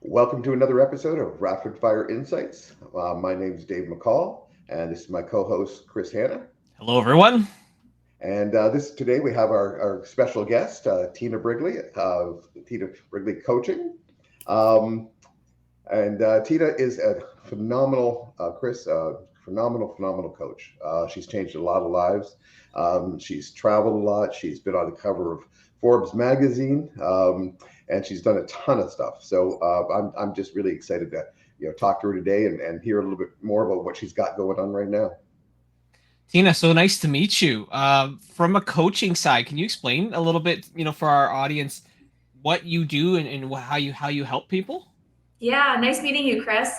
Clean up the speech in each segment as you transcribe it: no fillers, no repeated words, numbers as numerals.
Welcome to another episode of Rapid Fire Insights. My name is Dave McCall, and this is my co-host Chris Hanna. Hello, everyone. And this today we have our special guest, Tina Brigley of Tina Brigley Coaching. Um, and Tina is a phenomenal, phenomenal coach. She's changed a lot of lives. She's traveled a lot. She's been on the cover of Forbes magazine, and she's done a ton of stuff. So I'm just really excited to talk to her today and hear a little bit more about what she's got going on right now. Tina, so nice to meet you. From a coaching side, can you explain a little bit, for our audience, what you do and how you help people? Yeah, nice meeting you, Chris.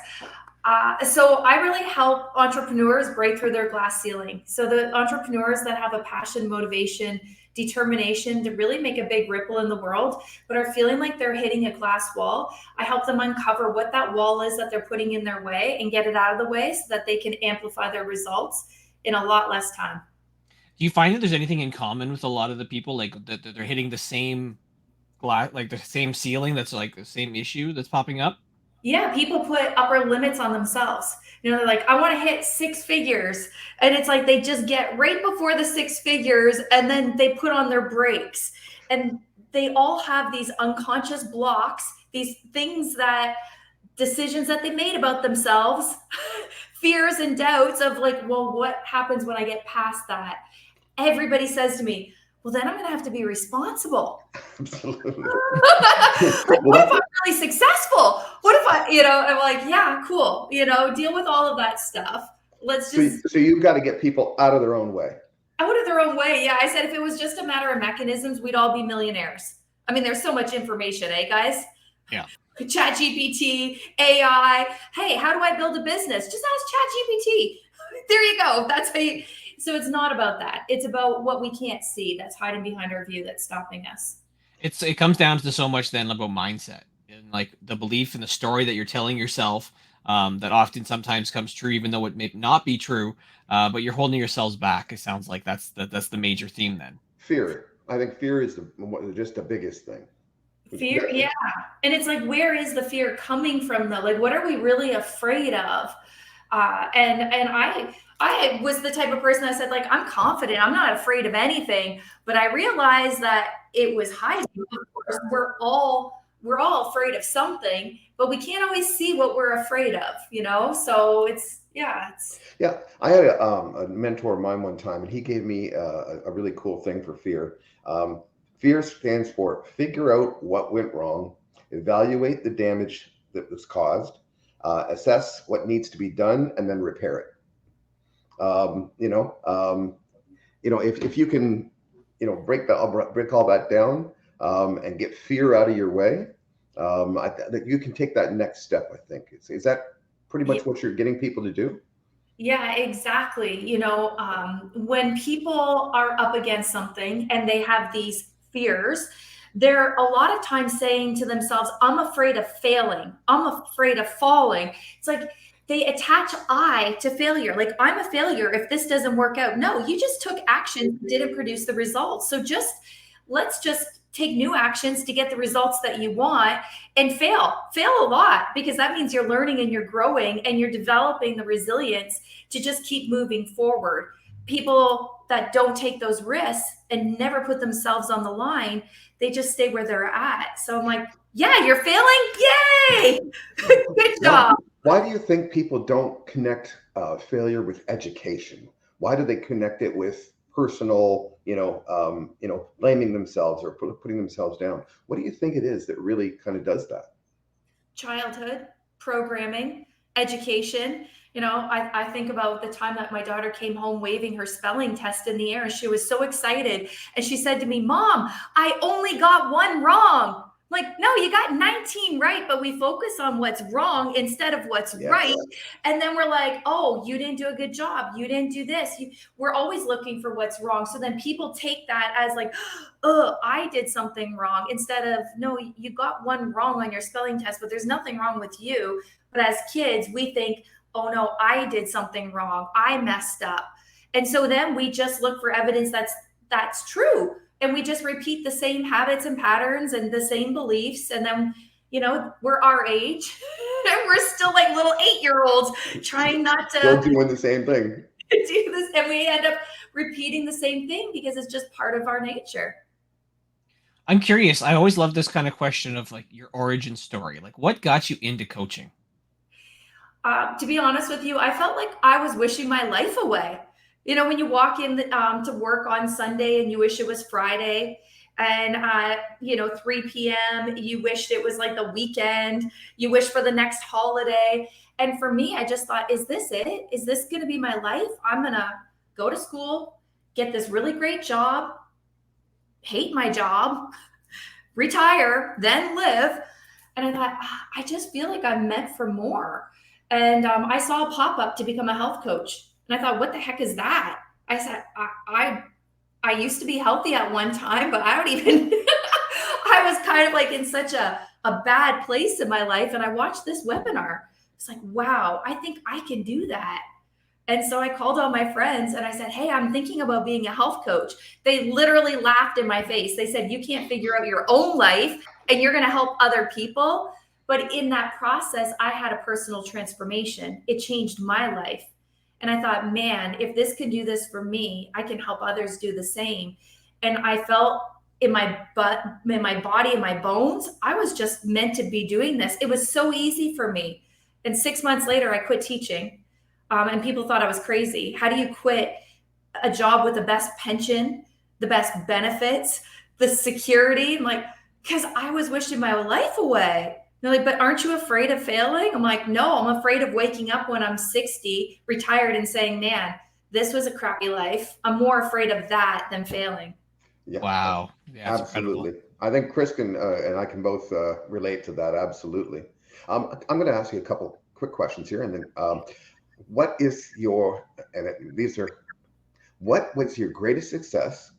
So I really help entrepreneurs break through their glass ceiling. So the entrepreneurs that have a passion, motivation, determination to really make a big ripple in the world, but are feeling like they're hitting a glass wall, I help them uncover what that wall is that they're putting in their way and get it out of the way so that they can amplify their results in a lot less time. Do you find that there's anything in common with a lot of the people, like that they're hitting the same glass, like the same ceiling, that's like the same issue that's popping up? Yeah, people put upper limits on themselves. They're like, I want to hit six figures. And it's like they just get right before the six figures and then they put on their brakes. And they all have these unconscious blocks, these things that decisions that they made about themselves, fears and doubts of like, well, what happens when I get past that? Everybody says to me, well, then I'm going to have to be responsible. Absolutely. Like, what if I'm really successful? What if I'm like, yeah, cool. Deal with all of that stuff. Let's just. So you've got to get people out of their own way. Out of their own way. Yeah. I said, if it was just a matter of mechanisms, we'd all be millionaires. I mean, there's so much information, guys? Yeah. Chat GPT, AI. Hey, how do I build a business? Just ask Chat GPT. There you go. That's how you. So it's not about that. It's about what we can't see that's hiding behind our view that's stopping us. It comes down to so much then about mindset and like the belief in the story that you're telling yourself, that often sometimes comes true, even though it may not be true. But you're holding yourselves back. It sounds like that's the major theme then. Fear. I think fear is just the biggest thing. Fear, yeah. And it's like, where is the fear coming from though? Like, what are we really afraid of? And I was the type of person that said, like, I'm confident, I'm not afraid of anything. But I realized that it was hiding. Of course, we're all afraid of something, but we can't always see what we're afraid of, So it's. Yeah. I had a mentor of mine one time, and he gave me a really cool thing for fear. Fear stands for figure out what went wrong, evaluate the damage that was caused, assess what needs to be done, and then repair it. If you can, break all that down, and get fear out of your way, that you can take that next step. I think is that pretty much what you're getting people to do? Yeah, exactly. When people are up against something and they have these fears, they're a lot of times saying to themselves, I'm afraid of failing. I'm afraid of falling. It's like they attach I to failure. Like, I'm a failure if this doesn't work out. No, you just took action, didn't produce the results. So let's just take new actions to get the results that you want and fail a lot, because that means you're learning and you're growing and you're developing the resilience to just keep moving forward. People that don't take those risks and never put themselves on the line, they just stay where they're at. So I'm like, yeah, you're failing. Yay. Good job. Why do you think people don't connect failure with education? Why do they connect it with personal, blaming themselves or putting themselves down? What do you think it is that really kind of does that? Childhood, programming, education. I think about the time that my daughter came home waving her spelling test in the air, and she was so excited. And she said to me, Mom, I only got one wrong. Like, no, you got 19 right, but we focus on what's wrong instead of what's right. And then we're like, oh, you didn't do a good job. You didn't do this. We're always looking for what's wrong. So then people take that as like, oh, I did something wrong, instead of, no, you got one wrong on your spelling test, but there's nothing wrong with you. But as kids, we think, oh no, I did something wrong. I messed up. And so then we just look for evidence that's true. And we just repeat the same habits and patterns and the same beliefs. And then, we're our age and we're still like little 8-year-olds trying not to Still doing the same thing. do this. And we end up repeating the same thing because it's just part of our nature. I'm curious. I always love this kind of question of like your origin story. Like, what got you into coaching? To be honest with you, I felt like I was wishing my life away. When you walk in to work on Sunday and you wish it was Friday, and 3 p.m. you wished it was like the weekend. You wish for the next holiday. And for me, I just thought, is this it? Is this going to be my life? I'm going to go to school, get this really great job, hate my job, retire, then live. And I thought, I just feel like I'm meant for more. And I saw a pop-up to become a health coach. And I thought, what the heck is that? I said, I used to be healthy at one time, but I don't even, I was kind of like in such a bad place in my life. And I watched this webinar. It's like, wow, I think I can do that. And so I called all my friends and I said, hey, I'm thinking about being a health coach. They literally laughed in my face. They said, you can't figure out your own life and you're going to help other people. But in that process, I had a personal transformation. It changed my life. And I thought, man, if this can do this for me, I can help others do the same. And I felt in my body, in my bones, I was just meant to be doing this. It was so easy for me. And 6 months later, I quit teaching. And people thought I was crazy. How do you quit a job with the best pension, the best benefits, the security? I'm like, because I was wishing my life away. They're like, but aren't you afraid of failing? I'm like, no, I'm afraid of waking up when I'm 60, retired, and saying, man, this was a crappy life. I'm more afraid of that than failing. Yeah. Wow. Yeah, absolutely. I think Chris and I can both relate to that. Absolutely. I'm going to ask you a couple quick questions here. And then what was your greatest success?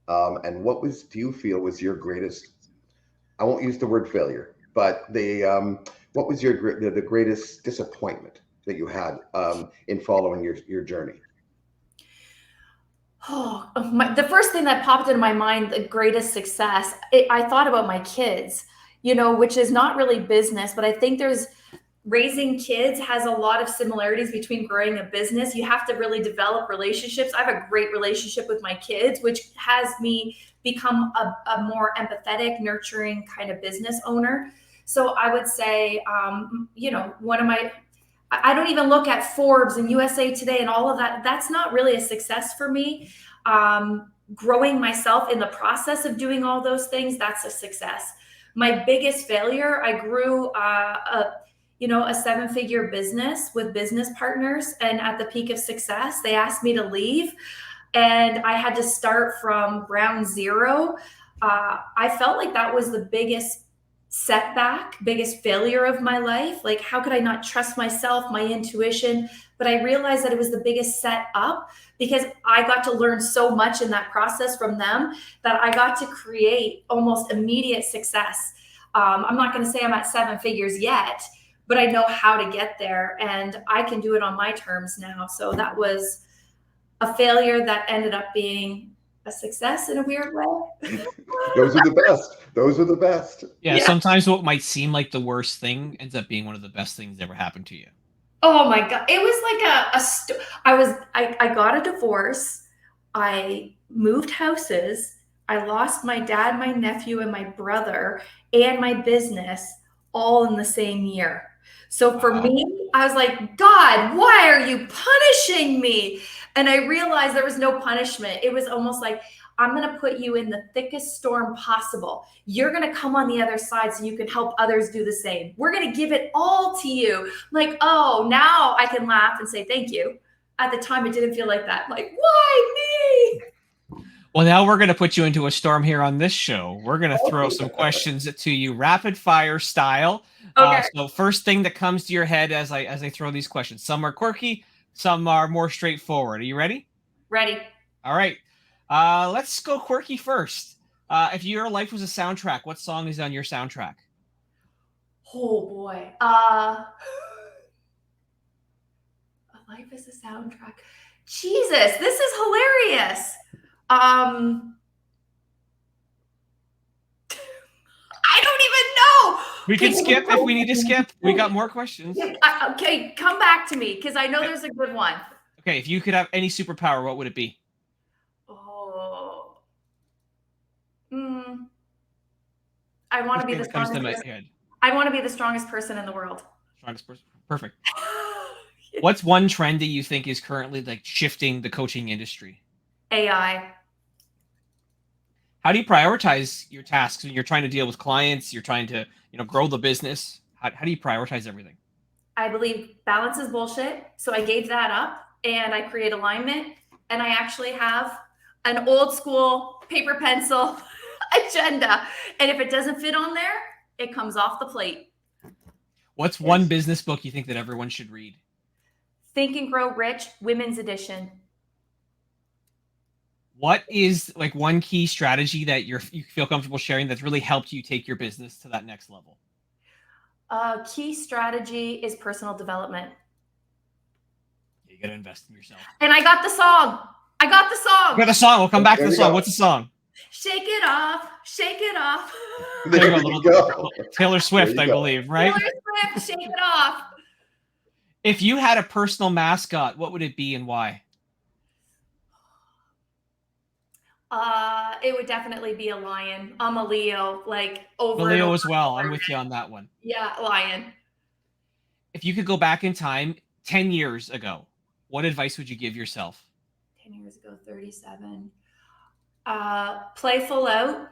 And do you feel was your greatest, I won't use the word failure, but what was the greatest disappointment that you had in following your journey? Oh, the first thing that popped into my mind, the greatest success, I thought about my kids, which is not really business, but I think raising kids has a lot of similarities between growing a business. You have to really develop relationships. I have a great relationship with my kids, which has me become a more empathetic, nurturing kind of business owner. So I would say, I don't even look at Forbes and USA Today and all of that. That's not really a success for me. Growing myself in the process of doing all those things, that's a success. My biggest failure, I grew a 7-figure business with business partners. And at the peak of success, they asked me to leave. And I had to start from ground zero. I felt like that was the biggest setback, biggest failure of my life. Like, how could I not trust myself, my intuition? But I realized that it was the biggest set up because I got to learn so much in that process from them that I got to create almost immediate success. I'm not going to say I'm at 7 figures yet, but I know how to get there and I can do it on my terms now. So that was a failure that ended up being a success in a weird way. Those are the best. Those are the best. Yeah, sometimes what might seem like the worst thing ends up being one of the best things that ever happened to you. Oh my God. It was like I got a divorce. I moved houses. I lost my dad, my nephew, and my brother, and my business all in the same year. So for me, I was like, God, why are you punishing me? And I realized there was no punishment. It was almost like, I'm going to put you in the thickest storm possible. You're going to come on the other side so you can help others do the same. We're going to give it all to you. Like, oh, now I can laugh and say thank you. At the time, it didn't feel like that. Like, why me? Well, now we're going to put you into a storm here on this show. We're going to throw some questions to you, rapid fire style. Okay. So first thing that comes to your head as I throw these questions. Some are quirky, some are more straightforward. Are you ready? Ready. All right. Let's go quirky first. If your life was a soundtrack, what song is on your soundtrack? Oh boy. Life is a soundtrack. Jesus, this is hilarious. I don't even know. We can Okay, skip if we need to skip. We got more questions. okay, come back to me because I know there's a good one. Okay, if you could have any superpower, what would it be? Oh, I want to First be thing the that comes to strongest my person. head. I want to be the strongest person in the world. Strongest person. Perfect. What's one trend that you think is currently like shifting the coaching industry? AI. How do you prioritize your tasks when you're trying to deal with clients? You're trying to, grow the business. How do you prioritize everything? I believe balance is bullshit. So I gave that up and I create alignment. And I actually have an old school paper pencil agenda. And if it doesn't fit on there, it comes off the plate. What's one business book you think that everyone should read? Think and Grow Rich, Women's Edition. What is like one key strategy that you feel comfortable sharing that's really helped you take your business to that next level? Key strategy is personal development. You got to invest in yourself. And I got the song. We got the song. We'll come back to the song. What's the song? Shake it off. Shake it off. There you go. Taylor Swift, I believe, right? Taylor Swift, shake it off. If you had a personal mascot, what would it be and why? It would definitely be a lion. I'm a Leo, like over. Leo as well. I'm with you on that one. Yeah, lion. If you could go back in time 10 years ago, what advice would you give yourself? 10 years ago, 37. Play full out.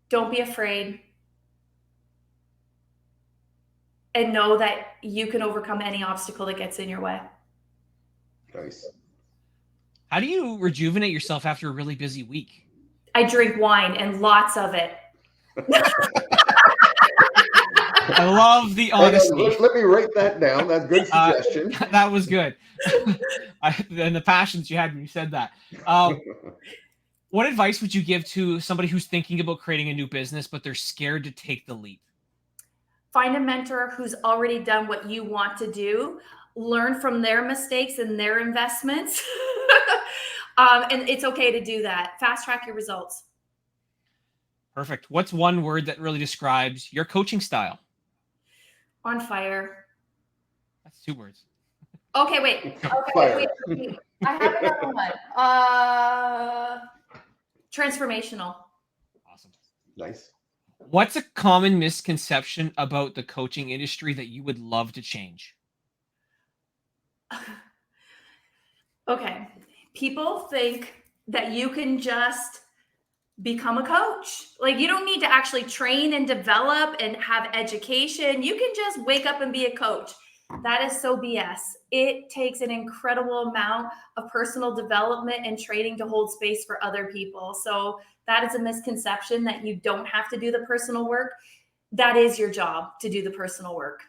Don't be afraid. And know that you can overcome any obstacle that gets in your way. Nice. How do you rejuvenate yourself after a really busy week? I drink wine and lots of it. I love the honesty. Let me write that down. That's a good suggestion. That was good. And the passions you had when you said that. What advice would you give to somebody who's thinking about creating a new business, but they're scared to take the leap? Find a mentor who's already done what you want to do. Learn from their mistakes and their investments. And it's okay to do that. Fast track your results. Perfect. What's one word that really describes your coaching style? On fire. That's 2 words. Okay, wait. Okay, wait. I have another one. Transformational. Awesome. Nice. What's a common misconception about the coaching industry that you would love to change? Okay. People think that you can just become a coach. Like you don't need to actually train and develop and have education. You can just wake up and be a coach. That is so BS. It takes an incredible amount of personal development and training to hold space for other people. So that is a misconception that you don't have to do the personal work. That is your job, to do the personal work.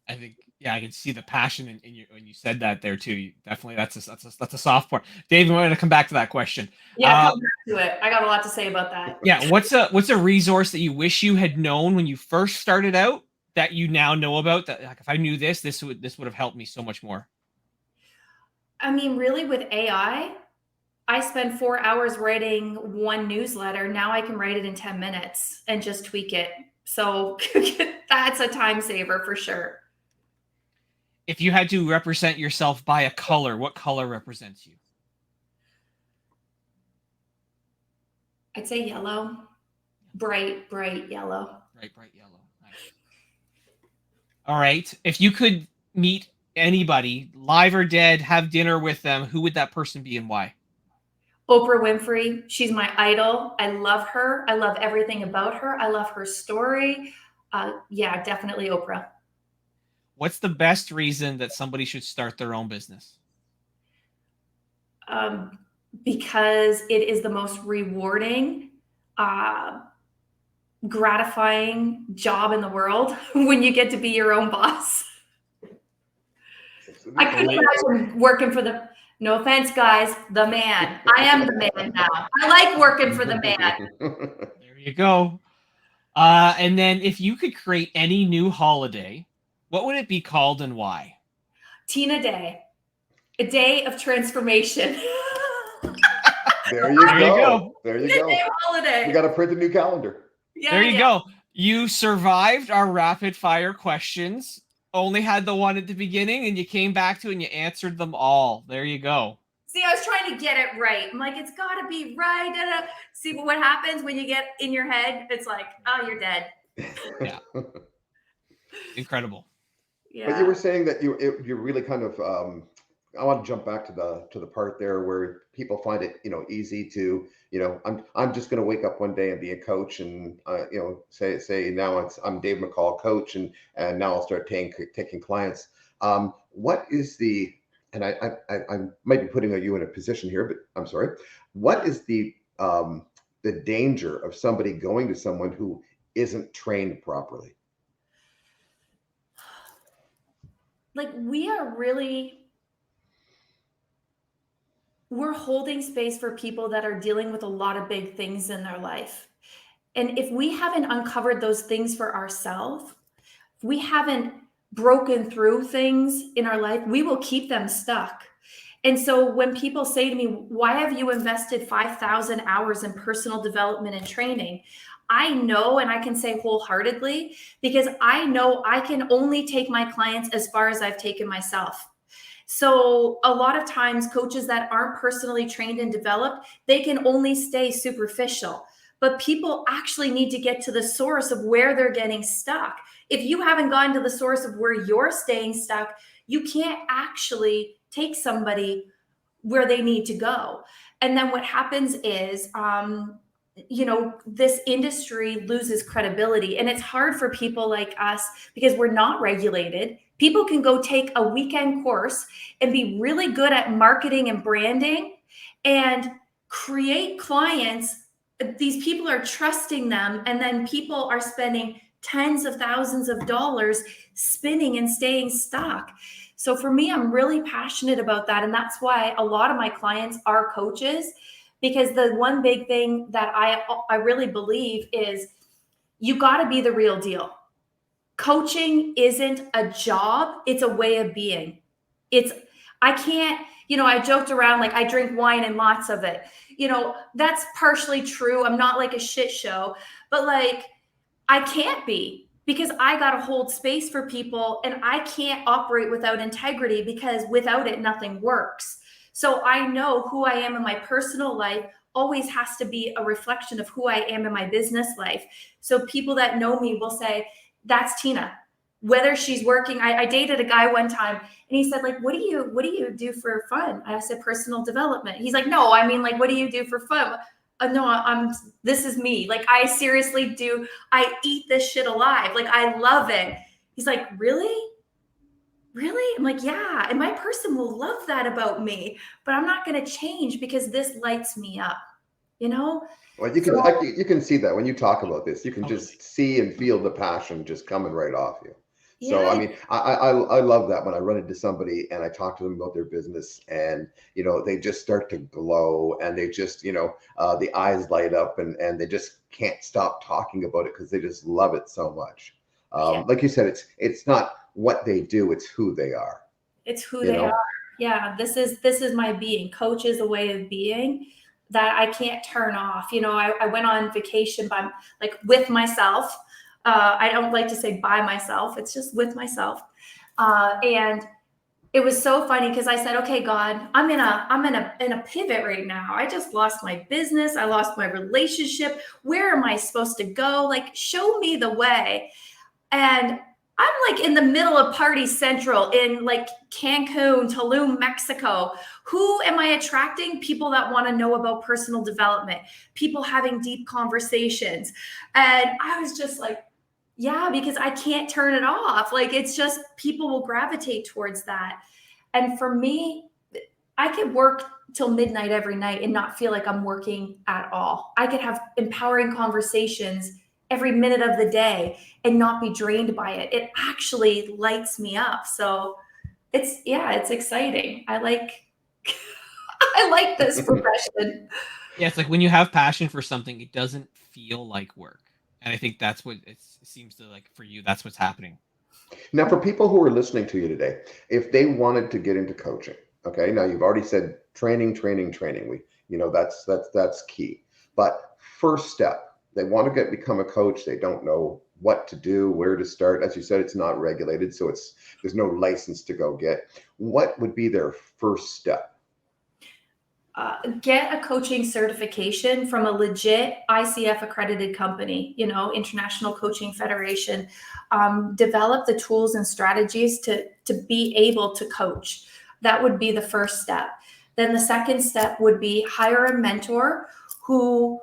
I think, I can see the passion in you when you said that there too. Definitely, that's a soft part. Dave, we're going to come back to that question. Yeah, come back to it. I got a lot to say about that. Yeah, what's a resource that you wish you had known when you first started out that you now know about? That like if I knew this would have helped me so much more. I mean, really, with AI, I spend 4 hours writing one newsletter. Now I can write it in 10 minutes and just tweak it. So that's a time saver for sure. If you had to represent yourself by a color, what color represents you? I'd say yellow. Bright yellow. Bright yellow. Nice. All right. If you could meet anybody, live or dead, have dinner with them, who would that person be and why? Oprah Winfrey. She's my idol. I love her. I love everything about her. I love her story. Yeah, definitely Oprah. What's the best reason that somebody should start their own business? Because it is the most rewarding, gratifying job in the world when you get to be your own boss. I couldn't imagine working for no offense, guys, the man. I am the man now. I like working for the man. There you go. And then if you could create any new holiday, what would it be called and why? Tina Day, a day of transformation. There you go. There you Tina go. Day holiday. We got to print a new calendar. Yeah, there you go. You survived our rapid fire questions. Only had the one at the beginning, and you came back to it and you answered them all. There you go. See, I was trying to get it right. I'm like, it's got to be right. Da-da. See what happens when you get in your head? It's like, oh, you're dead. Yeah. Incredible. Yeah. But you were saying that you really kind of I want to jump back to the part there where people find it, easy to, I'm just going to wake up one day and be a coach and say now I'm Dave McCall coach and now I'll start taking clients. What is the, and I might be putting you in a position here, but I'm sorry. What is the danger of somebody going to someone who isn't trained properly? Like we're holding space for people that are dealing with a lot of big things in their life. And if we haven't uncovered those things for ourselves, if we haven't broken through things in our life, we will keep them stuck. And so when people say to me, why have you invested 5,000 hours in personal development and training? I know, and I can say wholeheartedly, because I know I can only take my clients as far as I've taken myself. So a lot of times coaches that aren't personally trained and developed, they can only stay superficial. But people actually need to get to the source of where they're getting stuck. If you haven't gotten to the source of where you're staying stuck, you can't actually take somebody where they need to go. And then what happens is, this industry loses credibility. And it's hard for people like us because we're not regulated. People can go take a weekend course and be really good at marketing and branding and create clients. These people are trusting them, and then people are spending tens of thousands of dollars spinning and staying stuck. So for me, I'm really passionate about that. And that's why a lot of my clients are coaches, because the one big thing that I really believe is you got to be the real deal. Coaching isn't a job. It's a way of being. I can't, I joked around like I drink wine and lots of it. That's partially true. I'm not like a shit show, but like I can't be, because I got to hold space for people, and I can't operate without integrity, because without it, nothing works. So I know who I am in my personal life always has to be a reflection of who I am in my business life. So people that know me will say, that's Tina. Whether she's working, I dated a guy one time and he said, like, what do you do for fun? I said, personal development. He's like, no, I mean, like, what do you do for fun? No, this is me. Like, I seriously do. I eat this shit alive. Like, I love it. He's like, really? I'm like, yeah. And my person will love that about me, but I'm not going to change because this lights me up, Well, you can see that when you talk about this, you can just see and feel the passion just coming right off you. So, yeah. I mean, I love that when I run into somebody and I talk to them about their business and, they just start to glow and they just, the eyes light up and they just can't stop talking about it because they just love it so much. Like you said, it's not what they do, it's who they are. It's who they are. Yeah. This is my being. Coach is a way of being that I can't turn off. I went on vacation with myself. I don't like to say by myself. It's just with myself. And it was so funny because I said, okay, God, I'm in a pivot right now. I just lost my business. I lost my relationship. Where am I supposed to go? Like, show me the way. And I'm like in the middle of Party Central in like Cancun, Tulum, Mexico. Who am I attracting? People that want to know about personal development, people having deep conversations. And I was just like, yeah, because I can't turn it off. Like, it's just people will gravitate towards that. And for me, I could work till midnight every night and not feel like I'm working at all. I could have empowering conversations every minute of the day and not be drained by it. It actually lights me up. So it's exciting. I like this profession. Yeah, it's like when you have passion for something, it doesn't feel like work. And I think that's what it seems to like for you. That's what's happening. Now, for people who are listening to you today, if they wanted to get into coaching, okay, now you've already said training. That's key. But first step, they want to become a coach. They don't know what to do, where to start. As you said, it's not regulated, so there's no license to go get. What would be their first step? Get a coaching certification from a legit ICF accredited company, International Coaching Federation. Develop the tools and strategies to be able to coach. That would be the first step. Then the second step would be hire a mentor who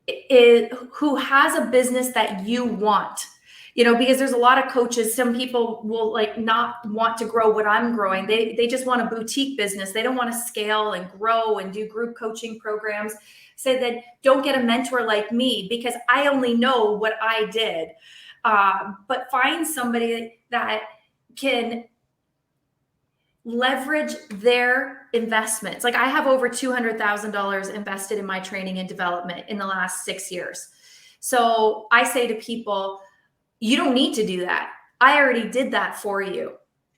has a business that you want. Because there's a lot of coaches, some people will not want to grow what I'm growing. They just want a boutique business. They don't want to scale and grow and do group coaching programs. Say that don't get a mentor like me because I only know what I did. But find somebody that can leverage their investments. Like I have over $200,000 invested in my training and development in the last 6 years. So I say to people, you don't need to do that. I already did that for you.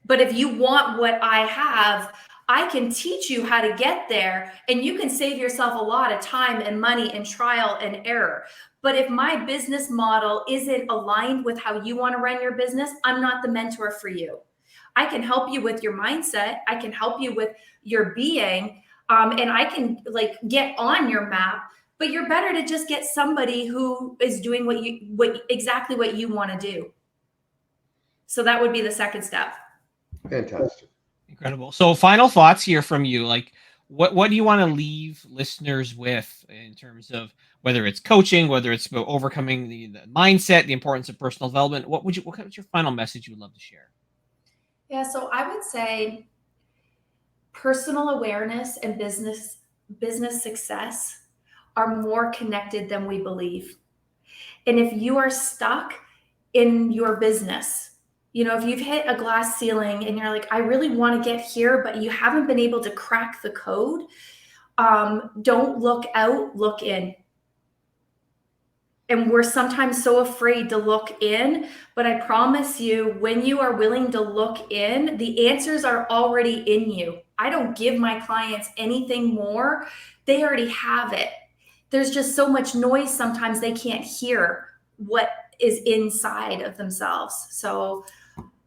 But if you want what I have, I can teach you how to get there, and you can save yourself a lot of time and money and trial and error. But if my business model isn't aligned with how you want to run your business, I'm not the mentor for you. I can help you with your mindset. I can help you with your being, and I can get on your map. But you're better to just get somebody who is doing exactly what you want to do. So that would be the second step. Fantastic. Incredible. So final thoughts here from you. Like what do you want to leave listeners with in terms of whether it's coaching, whether it's about overcoming the mindset, the importance of personal development? What's your final message you would love to share? Yeah, so I would say personal awareness and business success are more connected than we believe. And if you are stuck in your business, if you've hit a glass ceiling and you're like, I really want to get here, but you haven't been able to crack the code, don't look out, look in. And we're sometimes so afraid to look in, but I promise you, when you are willing to look in, the answers are already in you. I don't give my clients anything more. They already have it. There's just so much noise sometimes they can't hear what is inside of themselves. So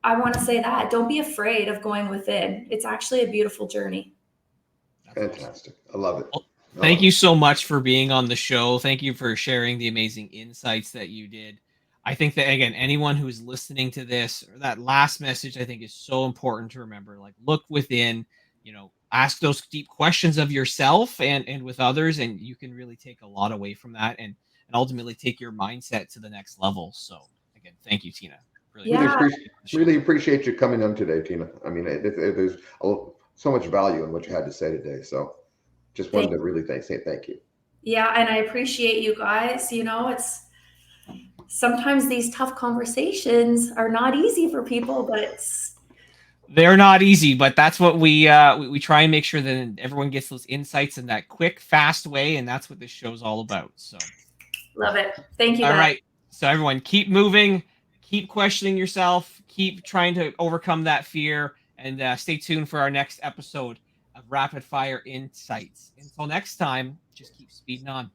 I want to say that don't be afraid of going within. It's actually a beautiful journey. Fantastic. I love it. Thank you so much for being on the show. Thank you for sharing the amazing insights that you did. I think that, again, anyone who's listening to this, or that last message, I think is so important to remember. Like, look within, ask those deep questions of yourself and with others, and you can really take a lot away from that and ultimately take your mindset to the next level. So again, thank you, Tina. Really appreciate you coming on today, Tina. I mean, there's so much value in what you had to say today. So just wanted to really say thank you. Yeah, and I appreciate you guys. It's sometimes these tough conversations are not easy for people, but they're not easy, but that's what we try and make sure that everyone gets those insights in that quick, fast way, and that's what this show's all about. So love it. Thank you. All right. So everyone, keep moving, keep questioning yourself, keep trying to overcome that fear, and stay tuned for our next episode of Rapid Fire Insights. Until next time, just keep speeding on.